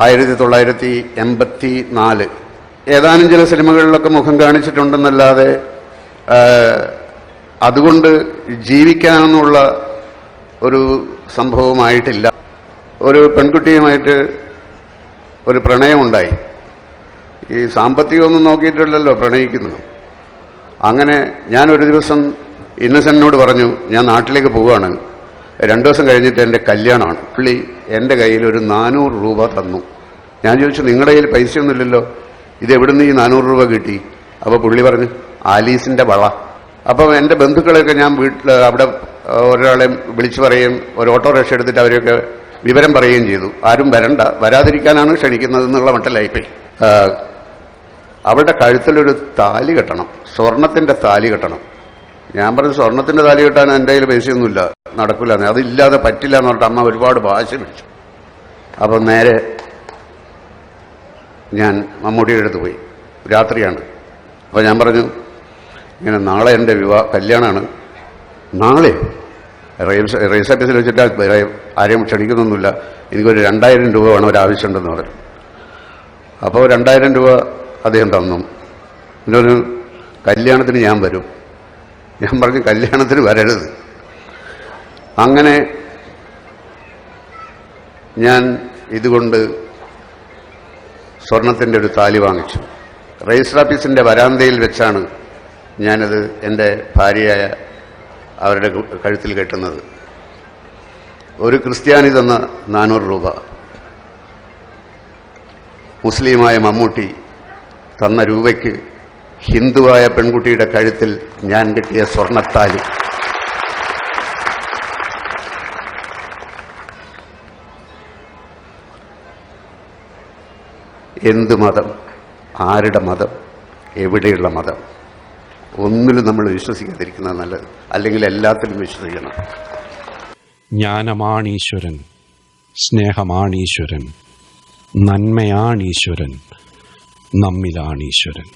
1984 ഏതാനും ചില സിനിമകളിലൊക്കെ മുഖം കാണിച്ചിട്ടുണ്ടെന്നല്ലാതെ അതുകൊണ്ട് ജീവിക്കാനെന്നുള്ള ഒരു സംഭവമായിട്ടില്ല. ഒരു പെൺകുട്ടിയുമായിട്ട് ഒരു പ്രണയമുണ്ടായി. ഈ സാമ്പത്തികമൊന്നും നോക്കിയിട്ടില്ലല്ലോ പ്രണയിക്കുന്നത്. അങ്ങനെ ഞാൻ ഒരു ദിവസം ഇന്നസെന്റിനോട് പറഞ്ഞു, ഞാൻ നാട്ടിലേക്ക് പോവുകയാണ്, 2 ദിവസം കഴിഞ്ഞിട്ട് എൻ്റെ കല്യാണമാണ്. പുള്ളി എൻ്റെ കയ്യിൽ ഒരു 400 രൂപ തന്നു. ഞാൻ ചോദിച്ചു, നിങ്ങളുടെ കയ്യിൽ പൈസയൊന്നുമില്ലല്ലോ, ഇതെവിടുന്ന് ഈ 400 രൂപ കിട്ടി? അപ്പോൾ പുള്ളി പറഞ്ഞു, ആലീസിൻ്റെ വള. അപ്പം എൻ്റെ ബന്ധുക്കളെയൊക്കെ ഞാൻ അവിടെ ഒരാളെ വിളിച്ചു പറയുകയും ഒരു ഓട്ടോറിക്ഷ എടുത്തിട്ട് അവരെയൊക്കെ വിവരം പറയുകയും ചെയ്തു. ആരും വരണ്ട, വരാതിരിക്കാനാണ് ക്ഷണിക്കുന്നതെന്നുള്ള മട്ടിലായിപ്പോയി. അവളുടെ കഴുത്തിലൊരു താലി കെട്ടണം, സ്വർണത്തിൻ്റെ താലി കെട്ടണം. ഞാൻ പറഞ്ഞു, സ്വർണത്തിൻ്റെ താലി കെട്ടാൻ എൻ്റെ കയ്യിൽ പൈസയൊന്നുമില്ല, നടക്കില്ല, അതില്ലാതെ പറ്റില്ല എന്ന് പറഞ്ഞിട്ട് അമ്മ ഒരുപാട് വാശി പിടിച്ചു. അപ്പം നേരെ ഞാൻ മമ്മൂട്ടിയുടെ അടുത്ത് പോയി. രാത്രിയാണ്. അപ്പോൾ ഞാൻ പറഞ്ഞു, ഇങ്ങനെ നാളെ എൻ്റെ കല്യാണമാണ്. നാളെ റെയിൽവേ ഓഫീസിൽ വെച്ചിട്ട് ആരെയും ക്ഷണിക്കുന്നൊന്നുമില്ല, എനിക്കൊരു 2000 രൂപ വേണം, ഒരാവശ്യമുണ്ടെന്ന് പറഞ്ഞു. അപ്പോൾ 2000 രൂപ അദ്ദേഹം തന്നു. എന്നൊരു കല്യാണത്തിന് ഞാൻ വരും. ഞാൻ പറഞ്ഞു, കല്യാണത്തിന് വരരുത്. അങ്ങനെ ഞാൻ ഇതുകൊണ്ട് സ്വർണത്തിൻ്റെ ഒരു താലി വാങ്ങിച്ചു. രജിസ്റ്റർ ഓഫീസിൻ്റെ വരാന്തയിൽ വെച്ചാണ് ഞാനത് എൻ്റെ ഭാര്യയായ അവരുടെ കഴുത്തിൽ കെട്ടുന്നത്. ഒരു ക്രിസ്ത്യാനി തന്ന 400 രൂപ, മുസ്ലിമായ മമ്മൂട്ടി തന്ന രൂപയ്ക്ക് ഹിന്ദുവായ പെൺകുട്ടിയുടെ കഴുത്തിൽ ഞാൻ കെട്ടിയ സ്വർണത്താലി. എന്ത് മതം, ആരുടെ മതം, എവിടെയുള്ള മതം, ഒന്നിലും നമ്മൾ വിശ്വസിക്കാതിരിക്കുന്നത് നല്ലത്. അല്ലെങ്കിൽ എല്ലാത്തിലും വിശ്വസിക്കണം. ജ്ഞാനമാണീശ്വരൻ, സ്നേഹമാണീശ്വരൻ, നന്മയാണീശ്വരൻ, നമ്മിലാണീശ്വരൻ.